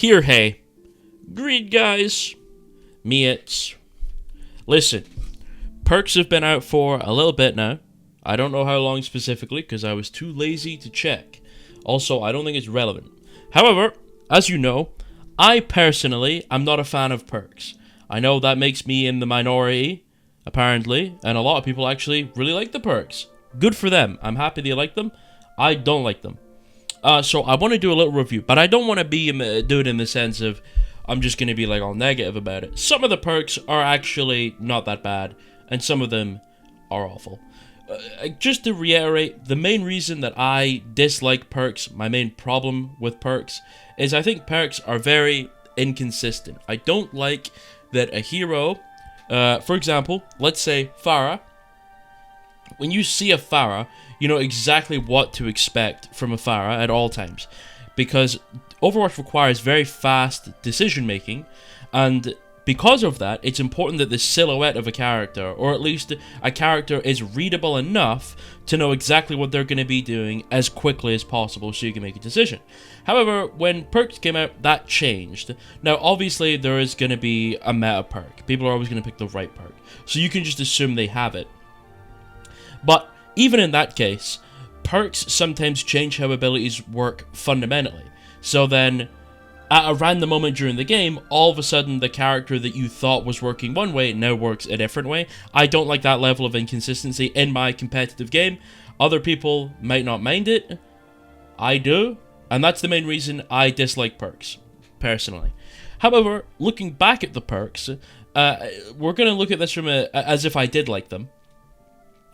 Here, hey. Greed, guys. Mates. Listen, perks have been out for a little bit now. I don't know how long specifically, because I was too lazy to check. Also, I don't think it's relevant. However, as you know, I personally am not a fan of perks. I know that makes me in the minority, apparently, and a lot of people actually really like the perks. Good for them. I'm happy they like them. I don't like them. So I want to do a little review, but I don't want to do it in the sense of I'm just going to be like all negative about it. Some of the perks are actually not that bad, and some of them are awful. Just to reiterate, the main reason that I dislike perks, my main problem with perks, is I think perks are very inconsistent. I don't like that a hero, for example, let's say Pharah. When you see a Pharah, you know exactly what to expect from a Pharah at all times. Because Overwatch requires very fast decision making, and because of that, it's important that the silhouette of a character, or at least a character, is readable enough to know exactly what they're going to be doing as quickly as possible so you can make a decision. However, when perks came out, that changed. Now, obviously, there is going to be a meta perk. People are always going to pick the right perk. So you can just assume they have it. But even in that case, perks sometimes change how abilities work fundamentally. So then, at a random moment during the game, all of a sudden the character that you thought was working one way now works a different way. I don't like that level of inconsistency in my competitive game. Other people might not mind it. I do. And that's the main reason I dislike perks, personally. However, looking back at the perks, we're going to look at this from as if I did like them.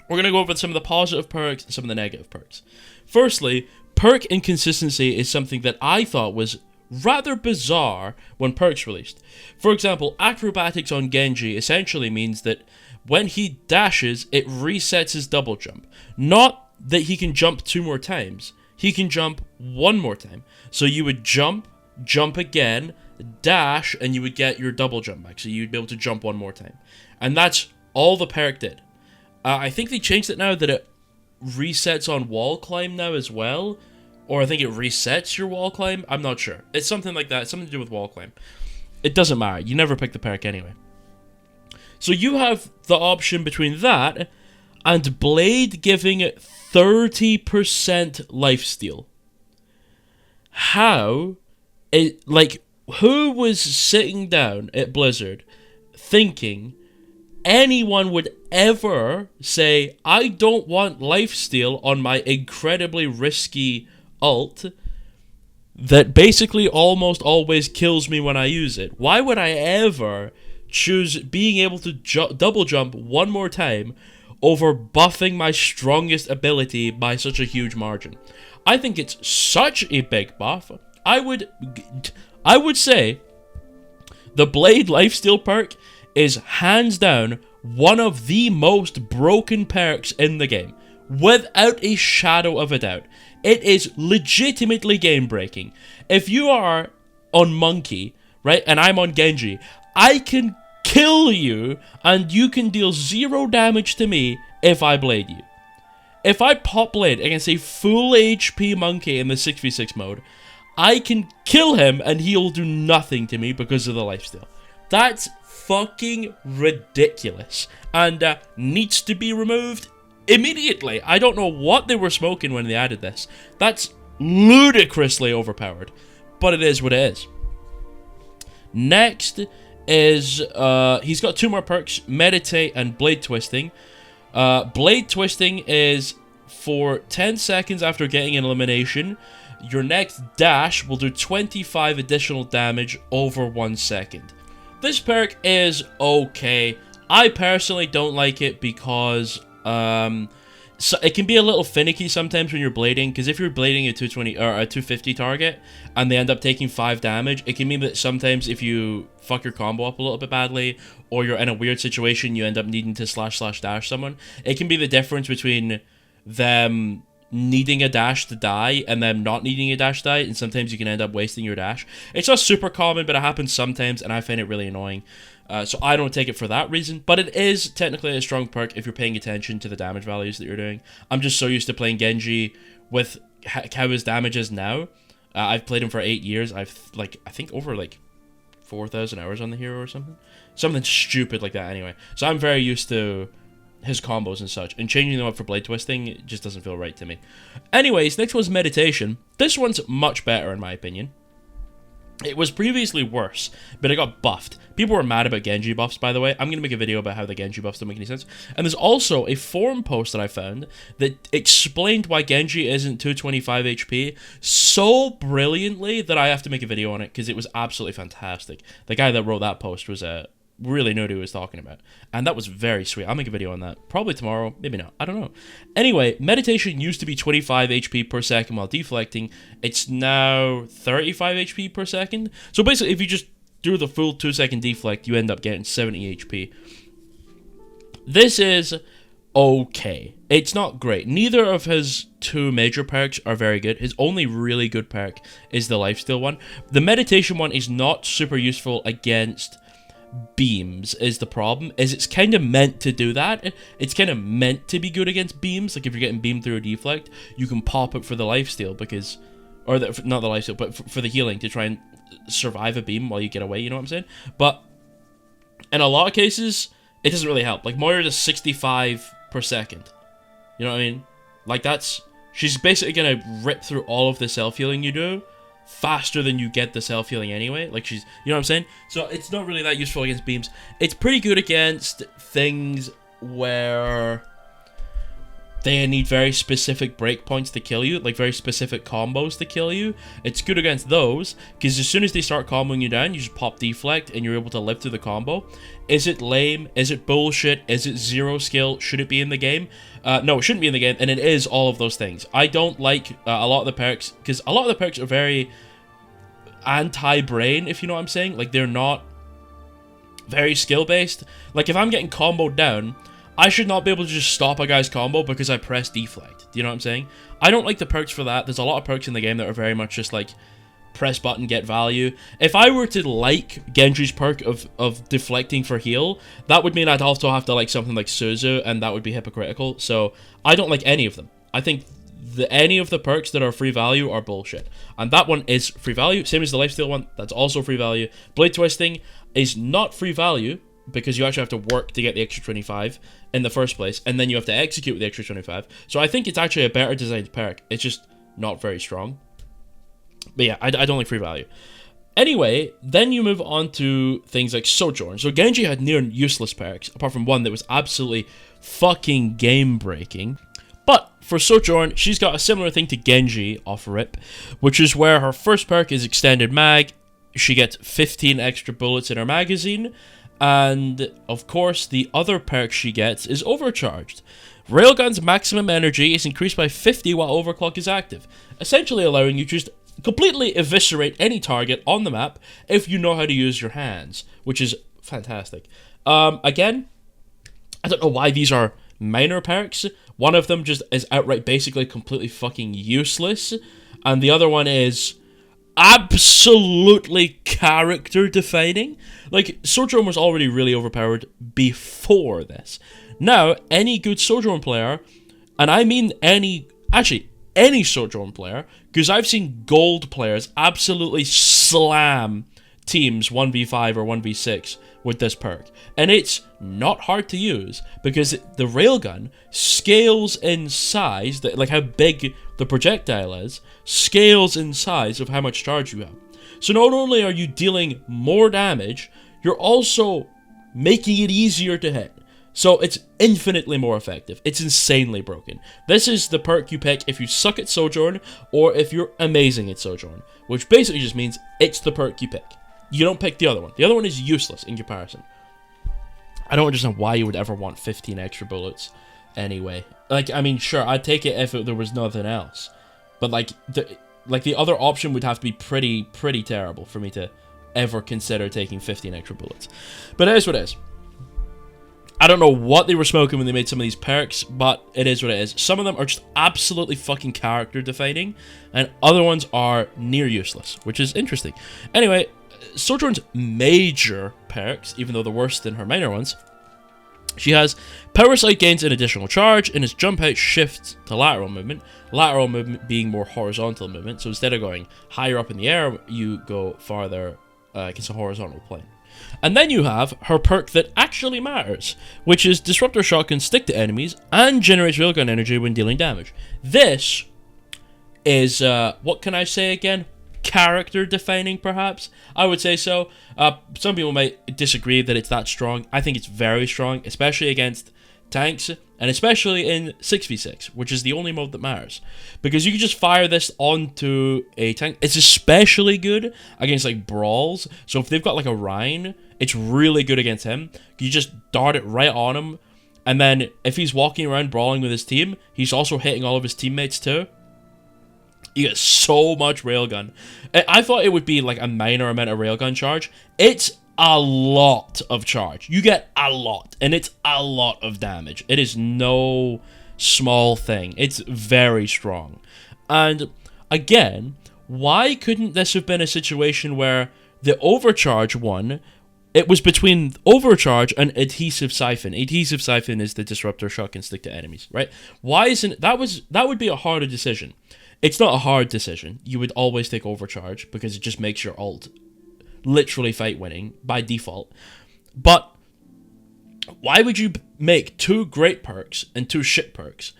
We're going to go over some of the positive perks and some of the negative perks. Firstly, perk inconsistency is something that I thought was rather bizarre when perks released. For example, acrobatics on Genji essentially means that when he dashes, it resets his double jump. Not that he can jump 2 more times. He can jump 1 more time. So you would jump again, dash, and you would get your double jump back. So you'd be able to jump 1 more time. And that's all the perk did. I think they changed it now that it resets on wall climb now as well. Or I think it resets your wall climb. I'm not sure. It's something like that. It's something to do with wall climb. It doesn't matter. You never pick the perk anyway. So you have the option between that and Blade giving it 30% lifesteal. How? Who was sitting down at Blizzard thinking anyone would ever say, I don't want lifesteal on my incredibly risky ult that basically almost always kills me when I use it? Why would I ever choose being able to double jump 1 more time over buffing my strongest ability by such a huge margin? I think it's such a big buff. I would say the Blade lifesteal perk is hands down one of the most broken perks in the game, without a shadow of a doubt. It is legitimately game-breaking. If you are on Monkey, right, and I'm on Genji, I can kill you, and you can deal 0 damage to me if I Blade you. If I pop Blade against a full HP Monkey in the 6v6 mode, I can kill him, and he'll do nothing to me because of the lifesteal. That's fucking ridiculous, and needs to be removed immediately. I don't know what they were smoking when they added this. That's ludicrously overpowered, but it is what it is. Next is, he's got 2 more perks, Meditate and Blade Twisting. Blade Twisting is for 10 seconds after getting an elimination. Your next dash will do 25 additional damage over 1 second. This perk is okay. I personally don't like it because so it can be a little finicky sometimes when you're blading, because if you're blading a 220 or a 250 target and they end up taking 5 damage, it can mean that sometimes if you fuck your combo up a little bit badly, or you're in a weird situation, you end up needing to // dash someone. It can be the difference between them needing a dash to die and them not needing a dash to die, and sometimes you can end up wasting your dash. It's not super common, but it happens sometimes, and I find it really annoying. So I don't take it for that reason, but it is technically a strong perk if you're paying attention to the damage values that you're doing. I'm just so used to playing Genji with how his damage is now. I've played him for 8 years. I've, like, I think over, like, 4,000 hours on the hero or something. Something stupid like that, anyway. So I'm very used to his combos and such, and changing them up for blade twisting, it just doesn't feel right to me. Anyways, next one's meditation. This one's much better, in my opinion. It was previously worse, but it got buffed. People were mad about Genji buffs, by the way. I'm going to make a video about how the Genji buffs don't make any sense. And there's also a forum post that I found that explained why Genji isn't 225 HP so brilliantly that I have to make a video on it, because it was absolutely fantastic. The guy that wrote that post was really knew what he was talking about, and that was very sweet. I'll make a video on that probably tomorrow, maybe not, I don't know. Anyway, meditation used to be 25 HP per second while deflecting. It's now 35 HP per second. So basically, if you just do the full 2-second deflect, you end up getting 70 HP. This is okay. It's not great. Neither of his two major perks are very good. His only really good perk is the lifesteal one. The meditation one is not super useful against beams, is the problem. Is it's kind of meant to do that. It's kind of meant to be good against beams. Like if you're getting beamed through a deflect, you can pop it for the lifesteal, because, or not the lifesteal, but for the healing, to try and survive a beam while you get away, you know what I'm saying? But in a lot of cases, it doesn't really help. Like Moira does 65 per second. You know what I mean? Like she's basically gonna rip through all of the self-healing you do faster than you get the self-healing anyway. Like you know what I'm saying? So it's not really that useful against beams. It's pretty good against things where they need very specific breakpoints to kill you, like very specific combos to kill you. It's good against those, because as soon as they start comboing you down, you just pop deflect and you're able to live through the combo. Is it lame? Is it bullshit? Is it zero skill? Should it be in the game? No, it shouldn't be in the game, and it is all of those things. I don't like a lot of the perks, because a lot of the perks are very anti-brain, if you know what I'm saying. Like, they're not very skill-based. Like, if I'm getting comboed down, I should not be able to just stop a guy's combo because I press deflect. Do you know what I'm saying? I don't like the perks for that. There's a lot of perks in the game that are very much just like press button, get value. If I were to like Genji's perk of deflecting for heal, that would mean I'd also have to like something like Suzu, and that would be hypocritical. So I don't like any of them. I think any of the perks that are free value are bullshit. And that one is free value. Same as the lifesteal one. That's also free value. Blade twisting is not free value, because you actually have to work to get the extra 25 in the first place, and then you have to execute with the extra 25. So I think it's actually a better designed perk. It's just not very strong. But yeah, I don't like free value. Anyway, then you move on to things like Sojourn. So Genji had near useless perks, apart from one that was absolutely fucking game-breaking. But for Sojourn, she's got a similar thing to Genji off rip, which is where her first perk is extended mag. She gets 15 extra bullets in her magazine. And, of course, the other perk she gets is Overcharged. Railgun's maximum energy is increased by 50 while Overclock is active, essentially allowing you to just completely eviscerate any target on the map if you know how to use your hands, which is fantastic. Again, I don't know why these are minor perks. One of them just is outright basically completely fucking useless, and the other one is absolutely character defining. Like, Sojourn was already really overpowered before this. Now, any good Sojourn player, and I mean any Sojourn player, because I've seen gold players absolutely slam teams 1v5 or 1v6 with this perk. And it's not hard to use, because the railgun scales in size, like how big the projectile is, scales in size of how much charge you have. So not only are you dealing more damage, you're also making it easier to hit. So it's infinitely more effective. It's insanely broken. This is the perk you pick if you suck at Sojourn, or if you're amazing at Sojourn, which basically just means it's the perk you pick. You don't pick the other one. The other one is useless in comparison. I don't understand why you would ever want 15 extra bullets anyway. Like, I mean, sure, I'd take it if there was nothing else. But, like the other option would have to be pretty terrible for me to ever consider taking 15 extra bullets. But it is what it is. I don't know what they were smoking when they made some of these perks, but it is what it is. Some of them are just absolutely fucking character defining, and other ones are near useless, which is interesting. Anyway, Sojourn's major perks, even though they're worse than her minor ones, She has power slide gains an additional charge, and its jump out shifts to lateral movement. Lateral movement being more horizontal movement, so instead of going higher up in the air, you go farther against a horizontal plane. And then you have her perk that actually matters, which is Disruptor Shot can stick to enemies and generates railgun energy when dealing damage. This is, what can I say again? Character defining, perhaps? I would say so. Some people might disagree that it's that strong. I think it's very strong, especially against tanks, and especially in 6v6, which is the only mode that matters. Because you can just fire this onto a tank. It's especially good against, like, brawls. So if they've got, like, a Rhine, it's really good against him. You just dart it right on him, and then if he's walking around brawling with his team, he's also hitting all of his teammates too. You get so much railgun. I thought it would be like a minor amount of railgun charge. It's a lot of charge. You get a lot, and it's a lot of damage. It is no small thing. It's very strong. And again, why couldn't this have been a situation where the overcharge one, it was between overcharge and adhesive siphon. Adhesive siphon is the disruptor shot can stick to enemies, right? Why isn't that would be a harder decision. It's not a hard decision. You would always take overcharge because it just makes your ult literally fight winning by default. But why would you make two great perks and two shit perks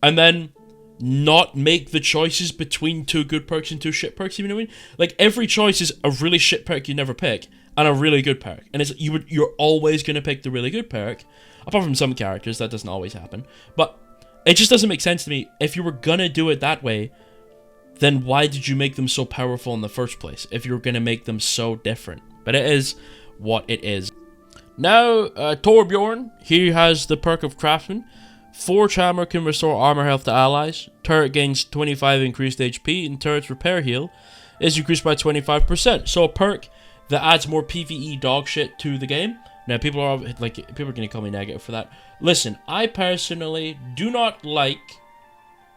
and then not make the choices between two good perks and two shit perks? You know what I mean? Like, every choice is a really shit perk you never pick and a really good perk. And it's you're always going to pick the really good perk. Apart from some characters, that doesn't always happen. But it just doesn't make sense to me. If you were going to do it that way, then why did you make them so powerful in the first place if you're going to make them so different? But it is what it is. Now, Torbjorn, he has the perk of Craftsman. Forge Hammer can restore armor health to allies. Turret gains 25 increased HP, and turret's repair heal is increased by 25%. So a perk that adds more PvE dog shit to the game. Now, people are going to call me negative for that. Listen, I personally do not like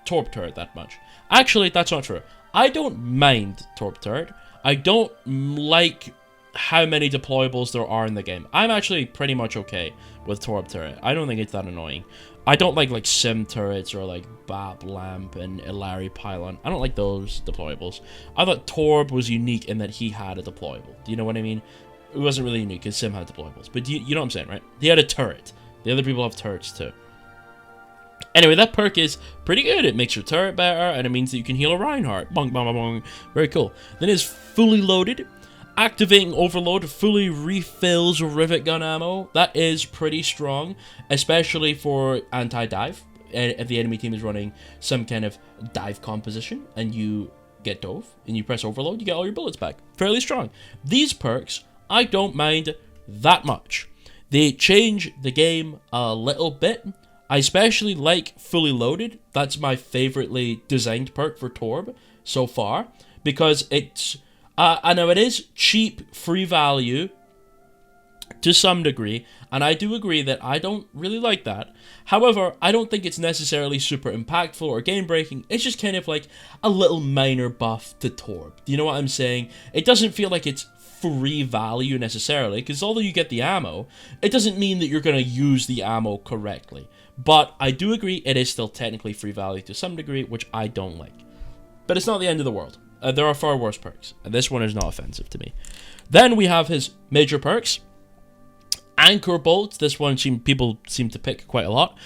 Torp Turret that much. Actually, that's not true. I don't mind Torp Turret. I don't like how many deployables there are in the game. I'm actually pretty much okay with Torp Turret. I don't think it's that annoying. I don't like Sim Turrets or like Bap Lamp and Ilari Pylon. I don't like those deployables. I thought Torb was unique in that he had a deployable. Do you know what I mean? It wasn't really unique because Sim had deployables. But you know what I'm saying, right? He had a turret. The other people have turrets too. Anyway, that perk is pretty good. It makes your turret better, and it means that you can heal a Reinhardt. Bong, bong, bong, bong. Very cool. Then it's fully loaded. Activating Overload fully refills Rivet Gun ammo. That is pretty strong, especially for anti-dive. If the enemy team is running some kind of dive composition, and you get dove, and you press Overload, you get all your bullets back. Fairly strong. These perks, I don't mind that much. They change the game a little bit. I especially like Fully Loaded. That's my favoritely designed perk for Torb so far, because it's, I know it is cheap, free value to some degree, and I do agree that I don't really like that. However, I don't think it's necessarily super impactful or game-breaking. It's just kind of like a little minor buff to Torb. Do you know what I'm saying? It doesn't feel like it's free value necessarily, because although you get the ammo, it doesn't mean that you're going to use the ammo correctly. But I do agree it is still technically free value to some degree, which I don't like. But it's not the end of the world. There are far worse perks, and this one is not offensive to me. Then we have his major perks. Anchor Bolts, this one people seem to pick quite a lot.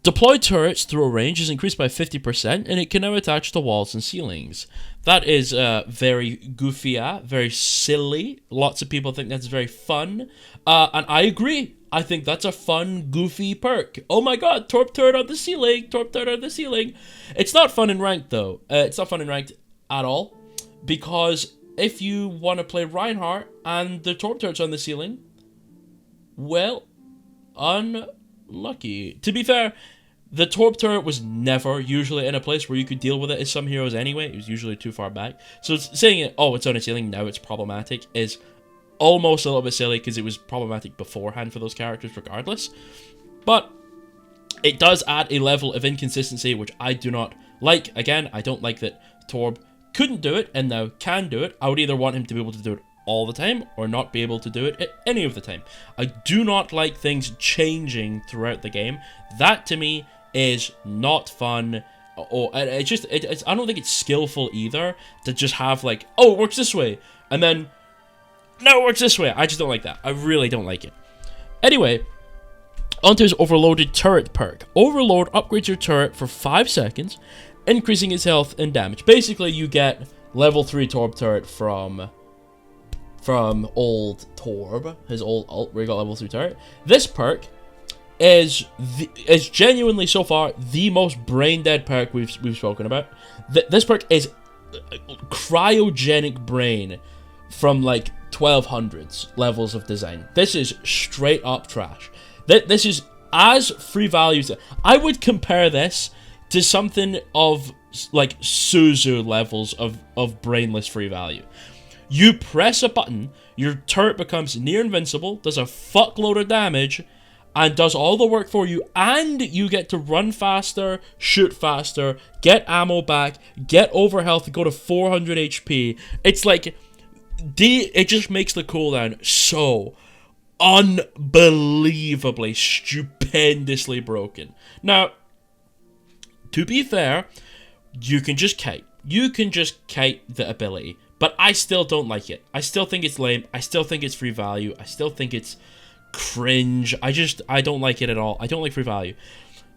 Deploy turrets through a range is increased by 50%, and it can now attach to walls and ceilings. That is very goofy, very silly. Lots of people think that's very fun, and I agree. I think that's a fun, goofy perk. Oh my god, Torp Turret on the ceiling, Torp Turret on the ceiling. It's not fun in ranked, though. It's not fun in ranked at all, because if you want to play Reinhardt and the Torp Turret's on the ceiling, well, unlucky. To be fair, the Torp Turret was never usually in a place where you could deal with it as some heroes anyway. It was usually too far back. So saying it, oh, it's on a ceiling, now it's problematic, is almost a little bit silly, because it was problematic beforehand for those characters regardless. But it does add a level of inconsistency, which I do not like. Again, I don't like that Torb couldn't do it and now can do it, I would either want him to be able to do it all the time or not be able to do it at any of the time. I do not like things changing throughout the game. That to me is not fun. Or it's I don't think it's skillful either to just have like, oh, it works this way, and then no, it works this way. I just don't like that. I really don't like it. Anyway, onto his Overloaded Turret perk. Overload upgrades your turret for 5 seconds, increasing its health and damage. Basically, you get level 3 Torb turret from old Torb, his old ult where he got level 3 turret. This perk is genuinely so far the most brain dead perk we've spoken about. This perk is cryogenic brain from like 1200s levels of design. This is straight up trash. This is as free value. I would compare this to something of like Suzu levels of brainless free value. You press a button, your turret becomes near invincible, does a fuckload of damage, and does all the work for you, and you get to run faster, shoot faster, get ammo back, get over health, go to 400 HP. It's like, it just makes the cooldown so unbelievably, stupendously broken. Now, to be fair, you can just kite. You can just kite the ability, but I still don't like it. I still think it's lame. I still think it's free value. I still think it's cringe. I don't like it at all. I don't like free value.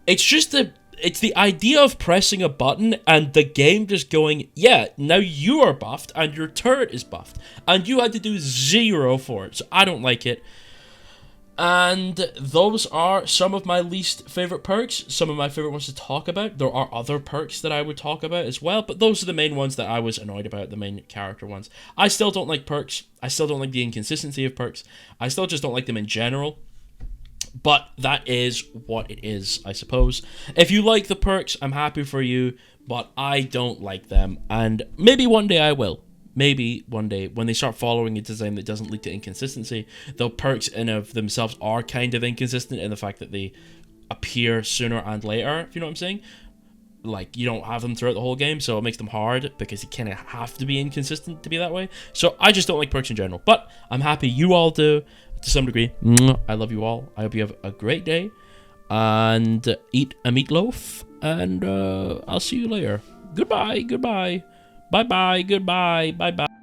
It's the idea of pressing a button and the game just going, yeah, now you are buffed and your turret is buffed, and you had to do 0 for it. So I don't like it. And those are some of my least favorite perks, some of my favorite ones to talk about. There are other perks that I would talk about as well, but those are the main ones that I was annoyed about, the main character ones. I still don't like perks. I still don't like the inconsistency of perks. I still just don't like them in general. But that is what it is, I suppose. If you like the perks, I'm happy for you, but I don't like them, and maybe one day I will. Maybe one day, when they start following a design that doesn't lead to inconsistency, though perks in of themselves are kind of inconsistent in the fact that they appear sooner and later, if you know what I'm saying. Like, you don't have them throughout the whole game, so it makes them hard, because you kind of have to be inconsistent to be that way. So I just don't like perks in general, but I'm happy you all do, to some degree. I love you all. I hope you have a great day, and eat a meatloaf, and I'll see you later. Goodbye, goodbye. Bye-bye, goodbye, bye-bye.